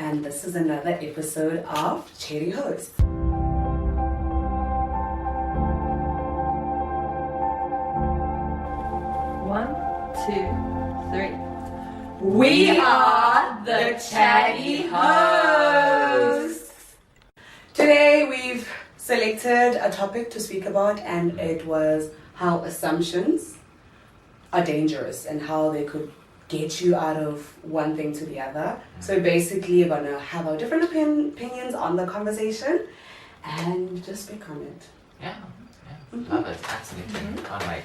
and this is another episode of Cherry Host. One, two, three. We are the Chatty Hosts. Today we've selected a topic to speak about, and it was how assumptions are dangerous and how they could get you out of one thing to the other. So basically we're gonna have our different opinions on the conversation and just speak on it. Yeah. Love it, absolutely. Can't wait.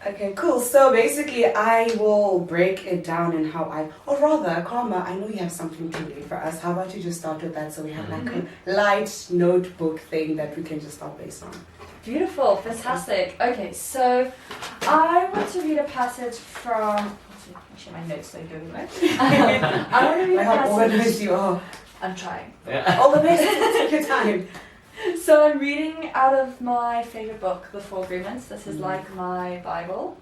Okay, cool. So basically I will break it down in how or rather, Karma, I know you have something to read for us. How about you just start with that so we have like a light notebook thing that we can just start based on. Beautiful, fantastic. Okay, so I want to read a passage from. Actually, my notes don't go anywhere. I want to read a How passage. organized you are. I'm trying. Yeah. All the best. Take your time. So I'm reading out of my favorite book, The Four Agreements. This is like my Bible.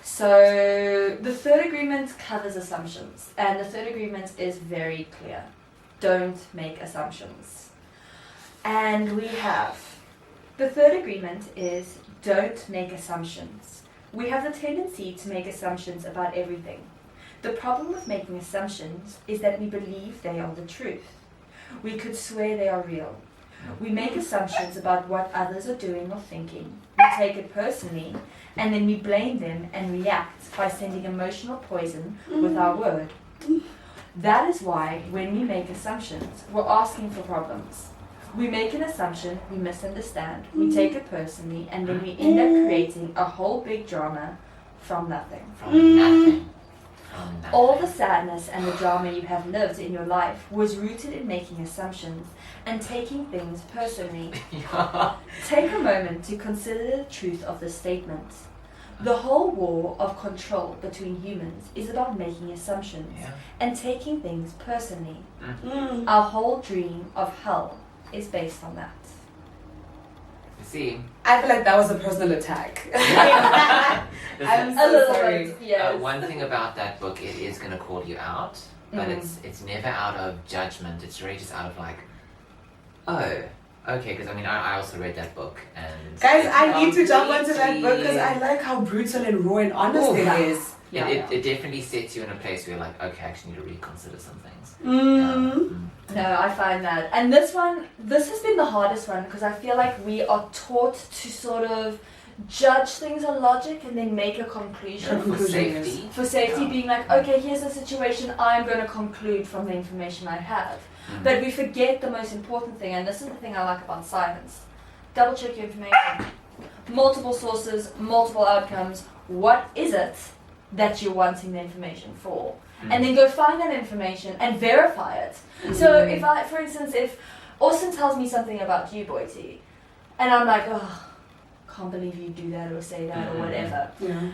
So the third agreement covers assumptions, and the third agreement is very clear. Don't make assumptions. And we have the third agreement is don't make assumptions. We have the tendency to make assumptions about everything. The problem with making assumptions is that we believe they are the truth. We could swear they are real. We make assumptions about what others are doing or thinking. We take it personally, and then we blame them and react by sending emotional poison with our word. That is why when we make assumptions, we're asking for problems. We make an assumption, we misunderstand, we take it personally, and then we end up creating a whole big drama from nothing. From nothing. All the sadness and the drama you have lived in your life was rooted in making assumptions and taking things personally. Take a moment to consider the truth of this statement. The whole war of control between humans is about making assumptions and taking things personally. Our whole dream of hell is based on that. You see, I feel like that was a personal attack. I'm A so little sorry. bit, yes. one thing about that book, it is going to call you out, but it's never out of judgment. It's really just out of like, oh, okay. Because I mean, I also read that book, and Guys, it's I need to jump onto that book because I completely- like how brutal and raw and honest it is. It definitely sets you in a place where you're like, okay, I actually need to reconsider some things. No, I find that. And this has been the hardest one because I feel like we are taught to sort of judge things on logic and then make a conclusion. For safety. For safety, being like, okay, here's the situation, I'm going to conclude from the information I have. But we forget the most important thing, and this is the thing I like about science. Double check your information. Multiple sources, multiple outcomes. What is it that you're wanting the information for? And then go find that information and verify it. So if I, for instance, if Austin tells me something about you, Boity, and I'm like, oh, can't believe you do that or say that or whatever. Yeah.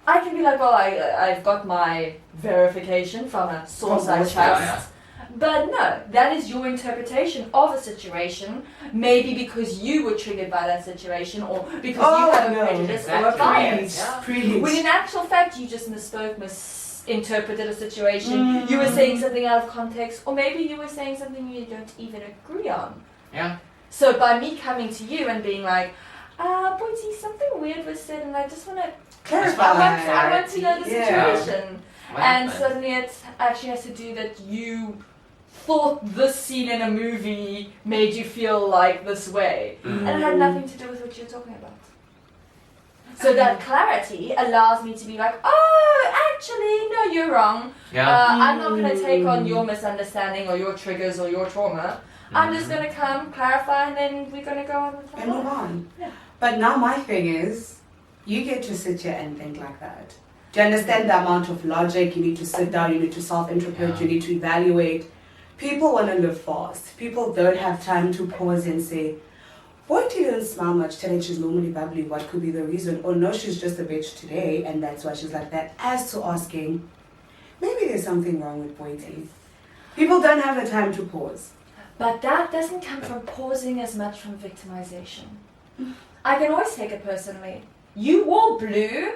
I can be like, well, I've got my verification from a source I trust. Yeah. But no, that is your interpretation of a situation, maybe because you were triggered by that situation or because you have a prejudice or a bias. Preach. When in actual fact you just misinterpreted a situation, you were saying something out of context, or maybe you were saying something you don't even agree on. Yeah. So by me coming to you and being like, Boity, something weird was said and I just want to Clarify. I want to know the Yeah. situation. What And happened? suddenly it actually has to do that you thought this scene in a movie made you feel like this way. And it had nothing to do with what you're talking about. So that clarity allows me to be like, oh, actually, no, you're wrong. I'm not going to take on your misunderstanding or your triggers or your trauma. I'm just going to come, clarify, and then we're going to go on with our And move life. on. Yeah. But now my thing is, you get to sit here and think like that. Do you understand the amount of logic? You need to sit down, you need to self-interpret, you need to evaluate. People want to live fast. People don't have time to pause and say, boy, she didn't smile much today, she's normally bubbly, what could be the reason? Or no, she's just a bitch today and that's why she's like that. As to asking, maybe there's something wrong with Boity. People don't have the time to pause. But that doesn't come from pausing as much from victimization. I can always take it personally. You wore blue,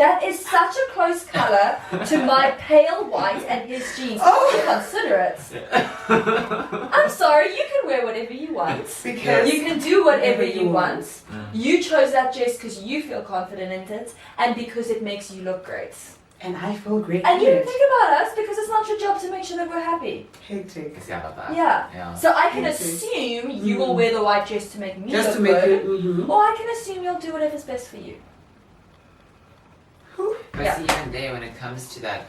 That is such a close color to my pale white and his jeans. Oh. Consider it. I'm sorry, you can wear whatever you want. Because You can do whatever you want. Mm. You chose that dress because you feel confident in it and because it makes you look great. and I feel great. And in you it. think about us because it's not your job to make sure that we're happy. Hectic. See, I love that. Yeah. So I can Yes. assume you will wear the white dress to make me Just look to make good. it. Mm-hmm. Or I can assume you'll do whatever's best for you. But Yeah. see, even there, when it comes to that,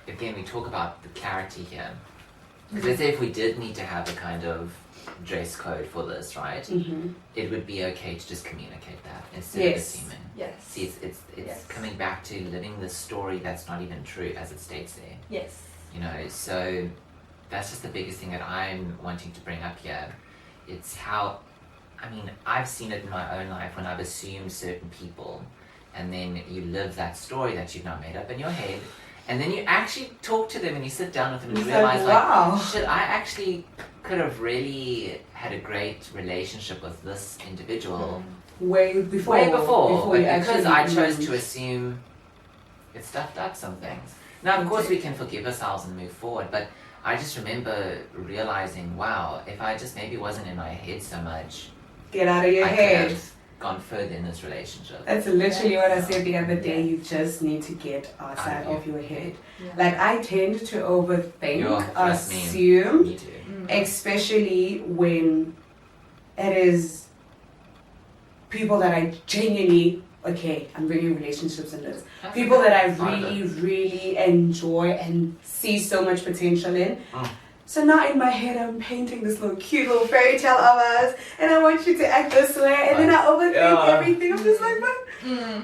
again, we talk about the clarity here. Because let's say if we did need to have a kind of dress code for this, right? Mm-hmm. It would be okay to just communicate that instead Yes. of assuming. Yes. See, it's Yes. coming back to living the story that's not even true, as it states there. Yes. You know, so that's just the biggest thing that I'm wanting to bring up here. It's how, I mean, I've seen it in my own life when I've assumed certain people, and then you live that story that you've now made up in your head, and then you actually talk to them and you sit down with them and you It's realize, like, wow. shit, I actually could have really had a great relationship with this individual Way before. way before, but you because actually, I chose to assume it stuffed up some things. Now, of course, we can forgive ourselves and move forward, but I just remember realizing, wow, if I just maybe wasn't in my head so much, Get out of your I could head. have gone further in this relationship. That's literally what I said the other day. You just need to get outside of your head. Yeah. Like I tend to overthink, Yeah, trust me. assume, Me too. especially when it is people that I genuinely, okay, I'm bringing relationships in this. People that I really, really enjoy and see so much potential in. Mm. So now in my head, I'm painting this little cute little fairy tale of us, and I want you to act this way, and then I overthink everything. I'm just like,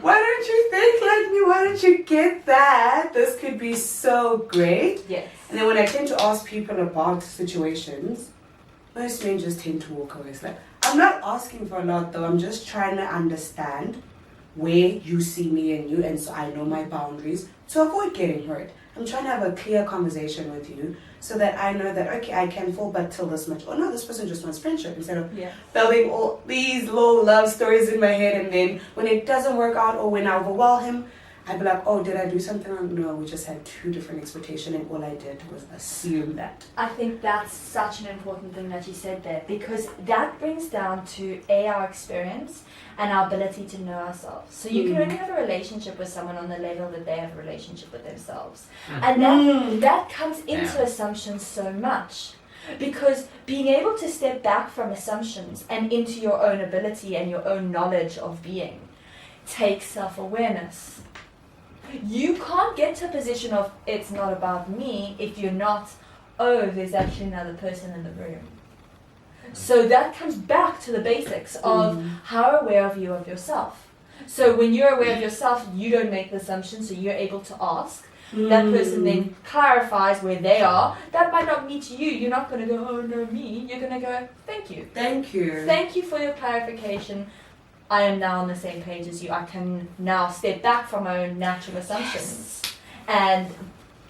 why don't you think like me? Why don't you get that? This could be so great. Yes. And then when I tend to ask people about situations, most men just tend to walk away. It's like, I'm not asking for a lot though, I'm just trying to understand where you see me and you, and so I know my boundaries to avoid getting hurt. I'm trying to have a clear conversation with you so that I know that, okay, I can fall back till this much. Oh no, this person just wants friendship, instead of building all these little love stories in my head, and then when it doesn't work out or when I overwhelm him, I'd be like, oh, did I do something wrong? No, we just had two different expectations, and all I did was assume that. I think that's such an important thing that you said there, because that brings down to our experience and our ability to know ourselves. So you can only have a relationship with someone on the level that they have a relationship with themselves. And that comes into assumptions so much. Because being able to step back from assumptions and into your own ability and your own knowledge of being takes self-awareness. You can't get to a position of it's not about me if you're not, oh, there's actually another person in the room. So that comes back to the basics of how aware of you of yourself. So when you're aware of yourself, you don't make the assumption, so you're able to ask. That person then clarifies where they are. That might not meet you. You're not going to go, oh no, me. You're going to go, thank you. Thank you. Thank you for your clarification. I am now on the same page as you. I can now step back from my own natural assumptions and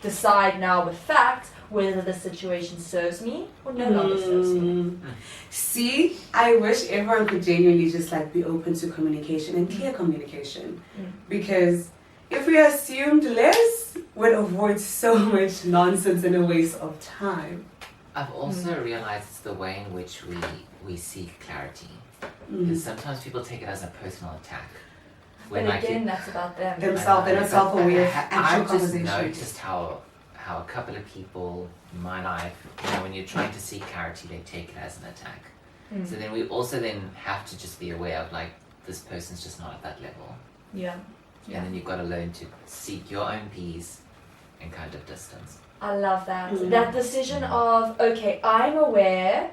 decide now with fact whether the situation serves me or no longer serves me. See, I wish everyone could genuinely just like be open to communication and clear communication. Because if we assumed less, we'd avoid so much nonsense and a waste of time. I've also realized it's the way in which we seek clarity. Because sometimes people take it as a personal attack. But again, that's about them. Themselves, they're not self-aware of actual I've just conversation. noticed how a couple of people in my life, you know, when you're trying to seek clarity, they take it as an attack. So then we also then have to just be aware of like, this person's just not at that level. Yeah. And then you've got to learn to seek your own peace and kind of distance. I love that. That decision of, okay, I'm aware,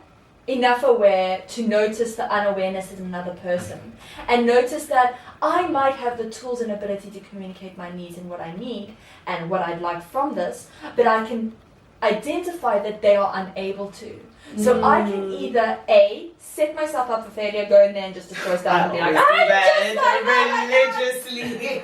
enough aware to notice the unawareness in another person. And notice that I might have the tools and ability to communicate my needs and what I need and what I'd like from this, but I can identify that they are unable to. So I can either A, set myself up for failure, go in there and just destroy stuff and be like, religiously.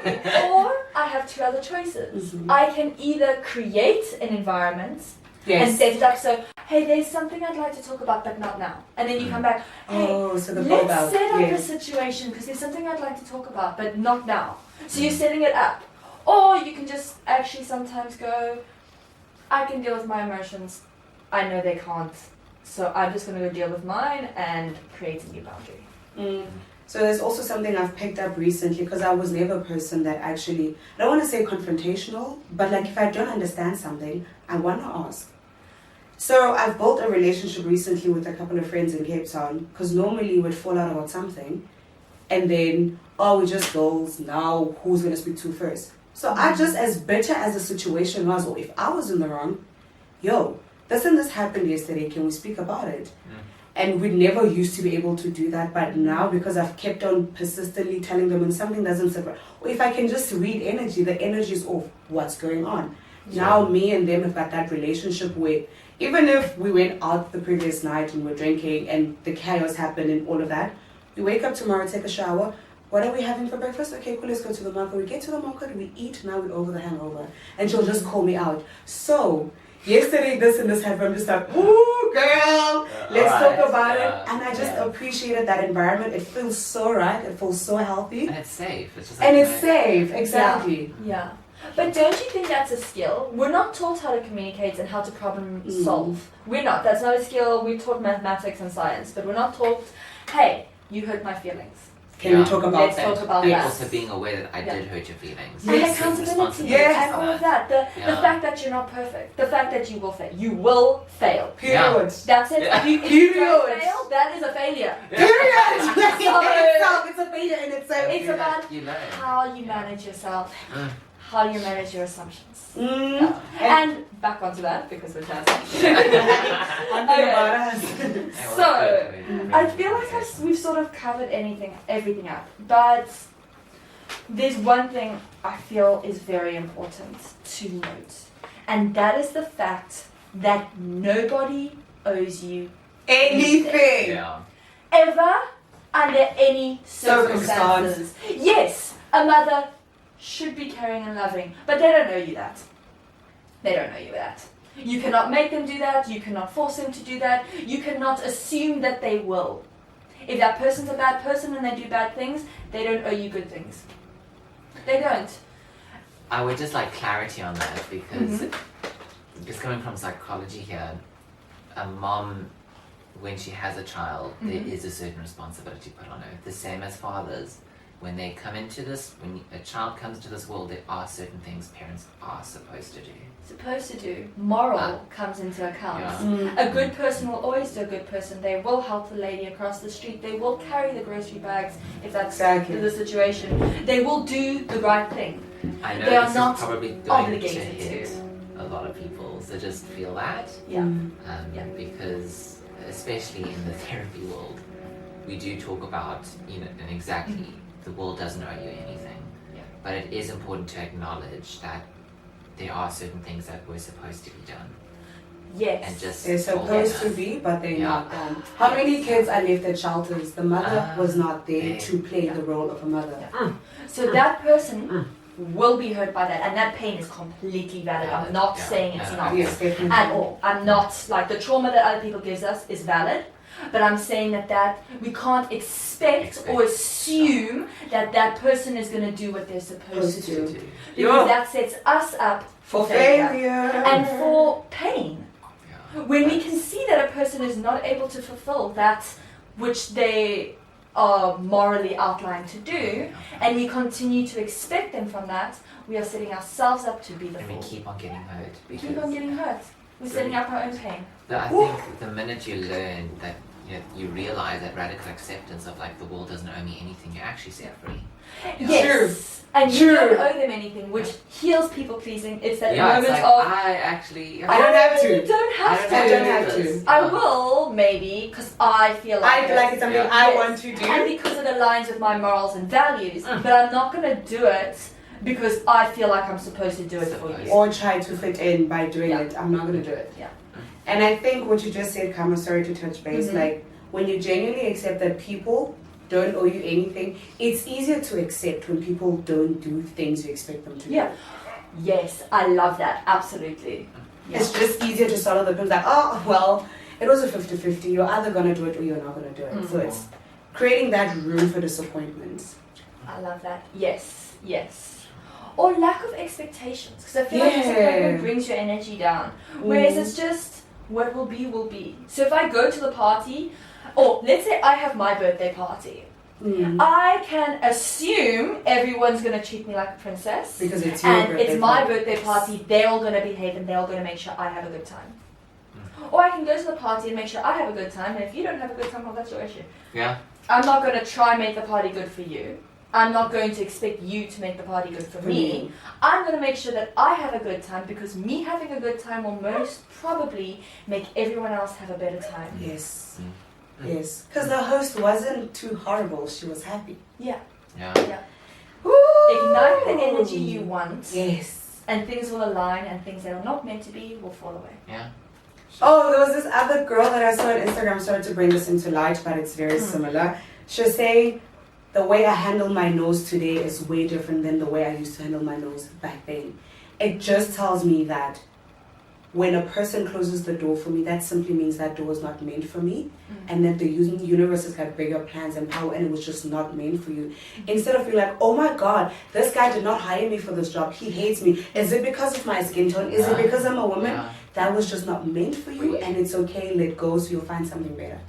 or I have two other choices. I can either create an environment and set it up so, hey, there's something I'd like to talk about, but not now. And then you come back, hey, so the let's set up a situation because there's something I'd like to talk about, but not now. So you're setting it up. Or you can just actually sometimes go, I can deal with my emotions. I know they can't. So I'm just going to go deal with mine and create a new boundary. So there's also something I've picked up recently, because I was never a person that actually, I don't want to say confrontational, but like if I don't understand something, I want to ask. So I've built a relationship recently with a couple of friends in Cape Town, because normally we'd fall out about something and then, oh, we're just girls, now who's going to speak to first? So I just, as bitter as the situation was, or if I was in the wrong, yo, this and this happened yesterday, can we speak about it? And we never used to be able to do that, but now because I've kept on persistently telling them when something doesn't sit right, or if I can just read energy, the energy is off, what's going on? Now me and them have got that relationship where even if we went out the previous night and we're drinking and the chaos happened and all of that, we wake up tomorrow, take a shower, what are we having for breakfast? Okay, cool, let's go to the market. We get to the market, we eat, now we're over the hangover. And she'll just call me out. So, yesterday this and this happened, I'm just like, ooh, girl, let's talk about it. And I just appreciated that environment. It feels so right, it feels so healthy. And it's safe. It's just And it's safe, exactly. Yeah. But don't you think that's a skill? We're not taught how to communicate and how to problem solve. We're not. That's not a skill. We're taught mathematics and science, but we're not taught, hey, you hurt my feelings. Can we talk about Let's that? talk about And that. also being aware that I did hurt your feelings. And accountability and all of that. The fact that you're not perfect. The fact that you will fail. You will fail. Period. That's it. Yeah. If you don't fail, that is a failure. Period. So- It's a failure in itself. It's about You learn. how you manage yourself, how you manage your assumptions. And back onto that because we're dancing. So, I feel like we've sort of covered everything up, but there's one thing I feel is very important to note, and that is the fact that nobody owes you anything. Yeah. ever under any circumstances. Yes, a mother should be caring and loving, but they don't know you that. They don't know you that. You cannot make them do that. You cannot force them to do that. You cannot assume that they will. If that person's a bad person and they do bad things, they don't owe you good things. They don't. I would just like clarity on that because just coming from psychology here, a mom, when she has a child, there is a certain responsibility put on her. The same as fathers. When they come into this, when a child comes into this world, there are certain things parents are supposed to do. Moral comes into account. A good person will always do a good person. They will help the lady across the street. They will carry the grocery bags if that's the situation. They will do the right thing. I know they are this not is probably going obligated to hit a lot of people, so just feel that. Because especially in the therapy world, we do talk about, and exactly, the world doesn't owe you anything. But it is important to acknowledge that there are certain things that were supposed to be done. Yes. And just They're supposed to be, but they're not done. How many kids are left at shelters? The mother was not there to play the role of a mother. So that person will be hurt by that, and that pain is completely valid. I'm not saying it's not Yes, definitely. at all. I'm not, like, the trauma that other people gives us is valid, but I'm saying that we can't expect or assume that person is going to do what they're supposed to do. Because that sets us up for failure and for pain. When we can see that a person is not able to fulfill that which they are morally outlined to do, and we continue to expect them from that, we are setting ourselves up to be the And fool. we keep on getting hurt. We keep on getting hurt. We're setting up our own pain. I think the minute you learn that, you realize that radical acceptance of like the world doesn't owe me anything, you're actually set free. Yes. And you don't owe them anything, which heals people pleasing. It's that moment it's like, of I don't have to. You don't have to. I don't have to. I will, maybe, because I feel like I feel like it's something I want to do. And because it aligns with my morals and values. But I'm not going to do it because I feel like I'm supposed to do it for you. Or try to fit in by doing it. I'm not going to do it. Yeah. And I think what you just said, Kama, sorry to touch base, like when you genuinely accept that people don't owe you anything, it's easier to accept when people don't do things you expect them to do. Yeah. Yes, I love that. Absolutely. Yeah. It's just easier to swallow the pill like, oh, well, it was a 50-50. You're either going to do it or you're not going to do it. So it's creating that room for disappointment. I love that. Yes, yes. or lack of expectations. Because I feel like disappointment brings your energy down. Whereas it's just what will be, will be. So if I go to the party, or let's say I have my birthday party, I can assume everyone's going to treat me like a princess. Because it's your and birthday it's my party. birthday party, they're all going to behave and they're all going to make sure I have a good time. Or I can go to the party and make sure I have a good time, and if you don't have a good time, well, that's your issue. Yeah. I'm not going to try and make the party good for you. I'm not going to expect you to make the party good for me. I'm going to make sure that I have a good time, because me having a good time will most probably make everyone else have a better time. Yes. Yes. Because the host wasn't too horrible. She was happy. Yeah. Yeah. Woo! Ignite the energy you want. Yes. And things will align, and things that are not meant to be will fall away. Yeah. Oh, there was this other girl that I saw on Instagram. Sorry to bring this into light, but it's very similar. She was saying, the way I handle my nose today is way different than the way I used to handle my nose back then. It just tells me that when a person closes the door for me, that simply means that door is not meant for me, and that the universe has got bigger plans and power, and it was just not meant for you. Instead of being like, oh my God, this guy did not hire me for this job. He hates me. Is it because of my skin tone? Is it because I'm a woman? Yeah. That was just not meant for you, and it's okay. Let go, so you'll find something better.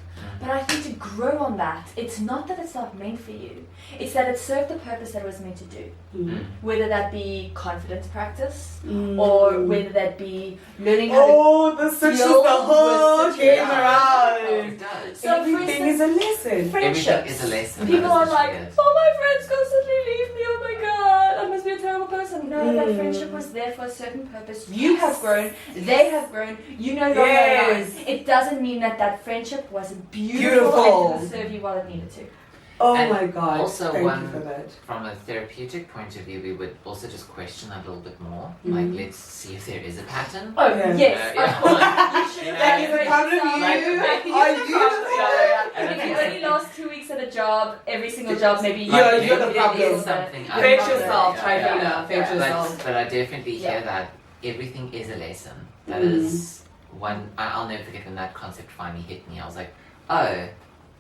But I think to grow on that, it's not that it's not meant for you. It's that it served the purpose that it was meant to do. Whether that be confidence practice, or whether that be learning how to this switches deal the whole with game situations. around. It does. So for Everything instance, is a lesson. friendships. Everything is a lesson. People That are is like, good. oh, my friends constantly leave me, oh my God, I must be a terrible person. No, that friendship was there for a certain purpose. You have grown, they have grown, you no longer Yes. align. It doesn't mean that that friendship wasn't beautiful, Beautiful. and didn't serve you while it needed to. Oh And my God. also Thank one- you for that. From a therapeutic point of view, we would also just question that a little bit more. Like, let's see if there is a pattern. Oh, Yeah. yes, Yeah, of course. You should That is rate a part of yourself. you. Like, Are you And If I you think only last 2 weeks at a job, every single job, maybe You're you the did problem. it, Is something you're I- the Face problem. yourself, Yeah, Trifina. yeah. Face yourself. But I definitely hear Yeah. that everything is a lesson. That is one. I'll never forget when that concept finally hit me. I was like, oh,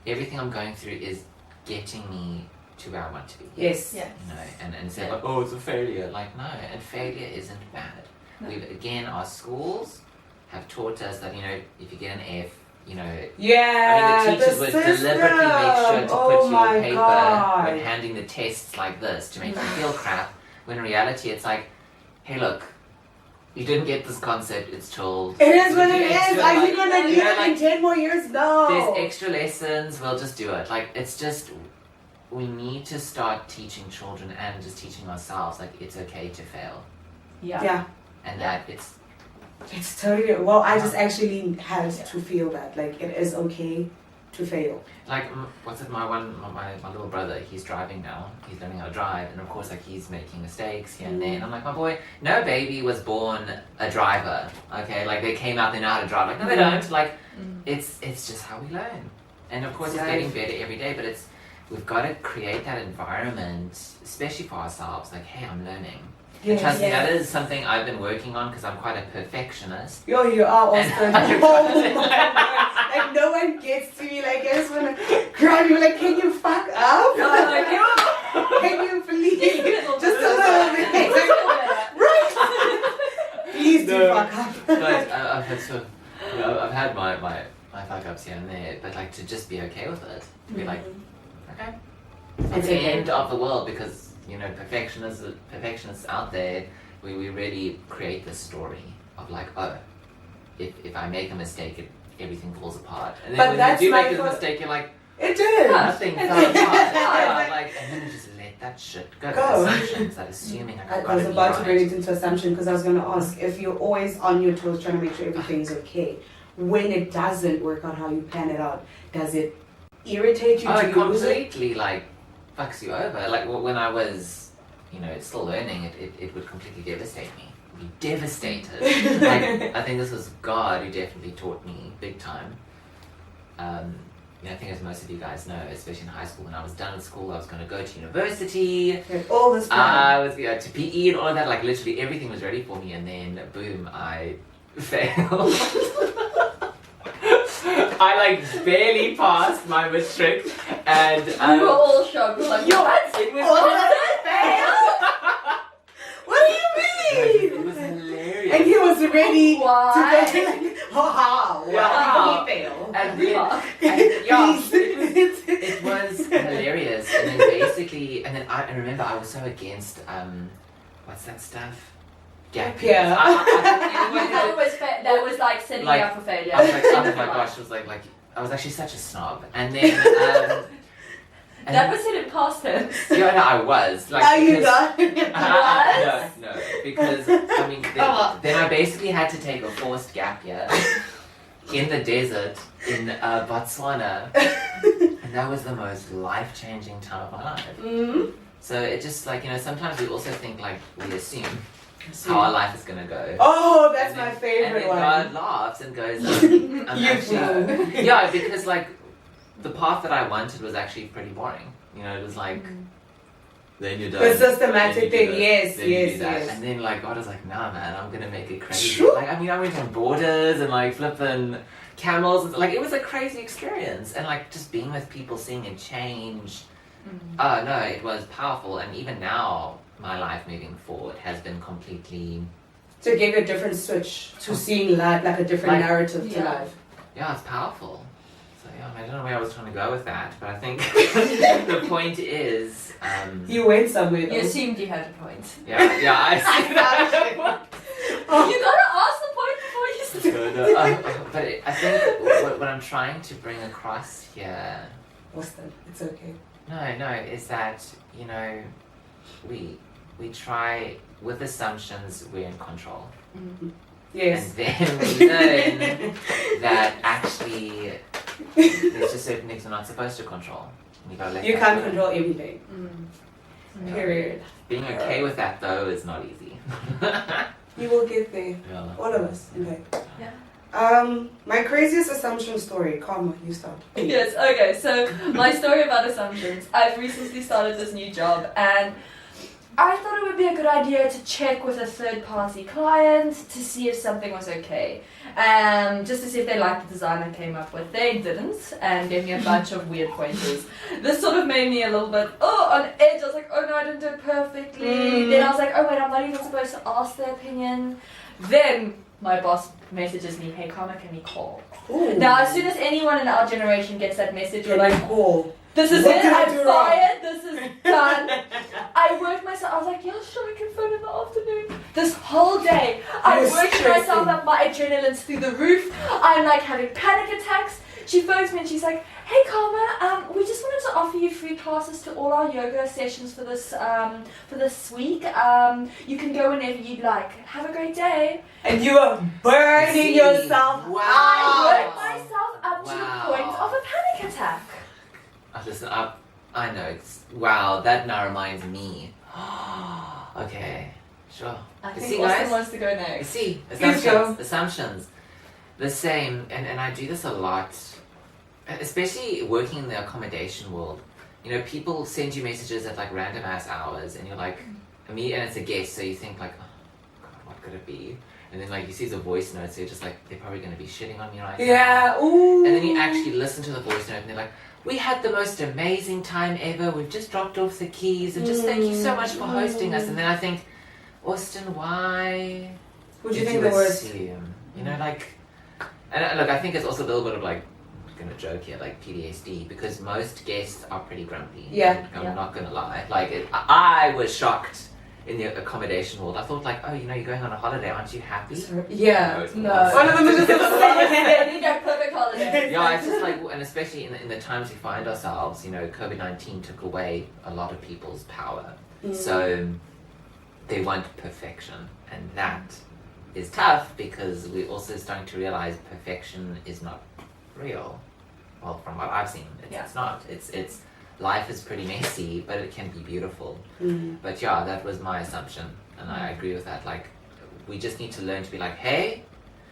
everything I'm going through is getting me to where I want to be. Yes. Yeah. You know, and say like, oh, it's a failure. Like, no, and failure isn't bad. No. We've again, our schools have taught us that, you know, if you get an F, you know, Yeah. I mean, the teachers would deliberately make sure to Oh put your my paper God. when handing the tests like this to make you feel crap. When in reality, it's like, hey, look, you didn't get this concept. It's told. It is what We'll it do is. extra, Are you like, gonna need you know, it in like, 10 more years? No. there's extra lessons. We'll just do it. Like, it's just, we need to start teaching children and just teaching ourselves, like, it's okay to fail, Yeah. Yeah. and Yeah. that it's It's totally. Well, I just actually had to feel that. Like, it is okay to fail. like what's it? My little brother. He's driving now. He's learning how to drive, and of course, like, he's making mistakes here and there. And I'm like, my boy, no baby was born a driver. Okay, like, they came out, they know how to drive. Like, no, they don't. Like, it's just how we learn. And of course, it's getting better every day. But we've got to create that environment, especially for ourselves. Like, hey, I'm learning. And trust me, Yes. that is something I've been working on because I'm quite a perfectionist. Yo, you are also. And- Oh my God. Like, no one gets to me. Like, I just wanna grab you. Like, can you fuck up? Can you please? Just a little bit. Right. Please do No. fuck up. But I've had sort of, you know, I've had my fuck ups here and there, but like to just be okay with it, to be like, okay, it's It's the okay. end of the world because you know perfectionists out there, we really create this story of like, oh, if I make a mistake, everything falls apart, and then But when that's you do my make a fir- mistake, you're like, It did. nothing fell apart, like, and then you just let that shit go. Go. Assumptions, that assuming like, I've I got was to about be to right. bring it into assumption because I was going to ask if you're always on your toes trying to make sure everything's okay. When it doesn't work out how you plan it out, does it irritate you Oh, to it lose it? completely like fucks you over. Like when I was, you know, still learning, it would completely devastate me. Be devastated. Like I think this was God who definitely taught me big time. You know, I think as most of you guys know, especially in high school, when I was done with school, I was going to go to university. Like, all this plan. I was to PE and all of that. Like literally everything was ready for me, and then boom, I failed. I like barely passed my matric, and We were all shocked. We were like, what? it was Oh, was ready Why? to go like, wow, Wow. he failed. And then, it was hilarious. And then basically, and then I remember I was so against, what's that stuff? Gap years. Yeah. That was like setting Like, you up for failure. I was like, oh my gosh, it was like I was actually such a snob. And then, and That was said in past tense. yeah, no, I was. Like, Are you because- done? No, because I mean, then I basically had to take a forced gap year in the desert in Botswana, and that was the most life-changing time of my life. Mm-hmm. So it just like sometimes we also think like we assume how our life is gonna go. Oh, that's And my then- favorite and then one. God laughs and goes, I'm You actually, fool. yeah, because like the path that I wanted was actually pretty boring. It was like. Then you're done. The systematic Then you do thing, this, yes, then you yes, do that. yes. And then like God was like, nah man, I'm gonna make it crazy. True. Like I mean I went on borders and like flipping camels and, like it was a crazy experience and like just being with people, seeing it change. Oh no, it was powerful and even now my life moving forward has been completely To give a different switch to seeing life, like a different Like- narrative to Yeah. life. yeah, it's powerful. So yeah, I don't know where I was trying to go with that, but I think the point is You went somewhere though. You assumed you had a point. yeah, I Oh. You gotta ask the point before you start. but I think what I'm trying to bring across here, Boston, it's okay. no, is that we try with assumptions we're in control, Yes. and then we learn that actually there's just certain things we're not supposed to control. And you gotta let You that can't go. control everything. Yeah. Period. Being okay with that though is not easy. You will get there. Yeah. All of us. Okay. Yeah. My craziest assumption story. Karma, you start. Yes, okay, so my story about assumptions. I've recently started this new job and I thought it would be a good idea to check with a third party client to see if something was okay. Just to see if they liked the design I came up with. They didn't and gave me a bunch of weird pointers. This sort of made me a little bit, on edge. I was like, oh no, I didn't do it perfectly. Then I was like, oh wait, I'm not even supposed to ask their opinion. Then my boss messages me, hey Karma, can we call? Ooh. Now, as soon as anyone in our generation gets that message, we're You're like, like, cool. this is What it, did I I'm do wrong? fired, this is done. I worked myself, I was like, yeah, sure, I can phone in the afternoon. This whole day, I'm You're working stressing. myself up, my adrenaline's through the roof. I'm like having panic attacks. She phones me and she's like, hey Karma, we just wanted to offer you free classes to all our yoga sessions for this week. You can go whenever you'd like. Have a great day. And you are burning See, yourself wow. I out. worked myself up to Wow. the point of a panic attack. Listen, I know. Wow, that now reminds me. Okay, sure. I You think see, Austin guys? wants to go You next. see, Please go. assumptions. The same, and I do this a lot, especially working in the accommodation world. People send you messages at like random ass hours, and you're like, and it's a guest, so you think like, oh God, what could it be? And then like you see the voice note, so you're just like, they're probably gonna be shitting on me right now. Yeah, ooh. And then you actually listen to the voice note and they're like, we had the most amazing time ever. We've just dropped off the keys and just thank you so much for hosting us. And then I think, Austin, why What do you did think the worst? assume? And look, I think it's also a little bit of like, I'm gonna joke here, like PTSD, because most guests are pretty grumpy. Yeah. I'm not gonna lie. I was shocked in the accommodation world. I thought like, oh, you're going on a holiday, aren't you happy? Yeah. No. One of them is just I need a perfect holiday. Yeah, it's just like, and especially in the times we find ourselves, COVID-19 took away a lot of people's power. So they want perfection, and that is tough because we're also starting to realize perfection is not real. Well, from what I've seen, it's not. It's life is pretty messy, but it can be beautiful. But yeah, that was my assumption, and I agree with that. Like, we just need to learn to be like, hey,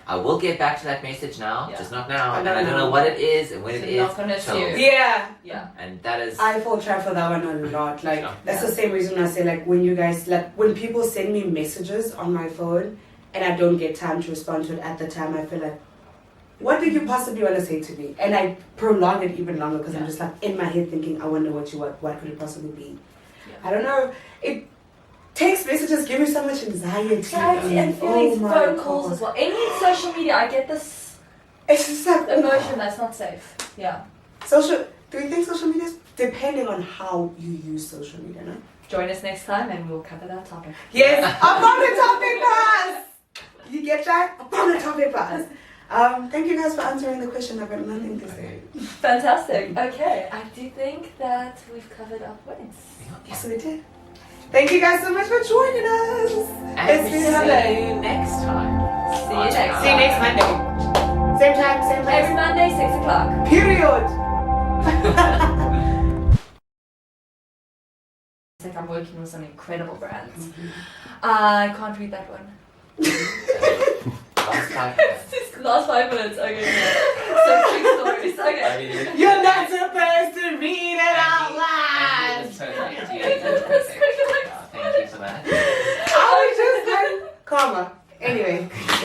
I will get back to that message now, just not now. And I don't know what it is and when So it is. not gonna so- assume. Yeah. Yeah. And that is. I fall trap for that one a lot. Like Yeah. that's the same reason I say like when you guys when people send me messages on my phone and I don't get time to respond to it at the time, I feel like, what did you possibly want to say to me? And I prolong it even longer because I'm just like in my head thinking, I wonder what could it possibly be? Yeah. I don't know. text messages give me so much anxiety. Anxiety and feelings, my phone calls God. as well. Any social media, I get this It's just like emotion that's not safe. Yeah. Do you think social media is depending on how you use social media, no? Join us next time and we'll cover that topic. Yes, upon the topic pass! You get that? Upon the topic pass. Thank you guys for answering the question. I've got nothing to say. Fantastic. Okay, I do think that we've covered our points. Yes, we did. Thank you guys so much for joining us. And It's we been see lovely. you next time. See you next See you next Monday. Same time, same place. Every Monday, 6 o'clock. Period. It's like I'm working with some incredible brands. I can't read that one. Last 5 minutes. It's last 5 minutes. Okay. So true stories. I Okay. mean, You're not supposed to read it out loud. and thank you for that. I was just like, karma. Anyway.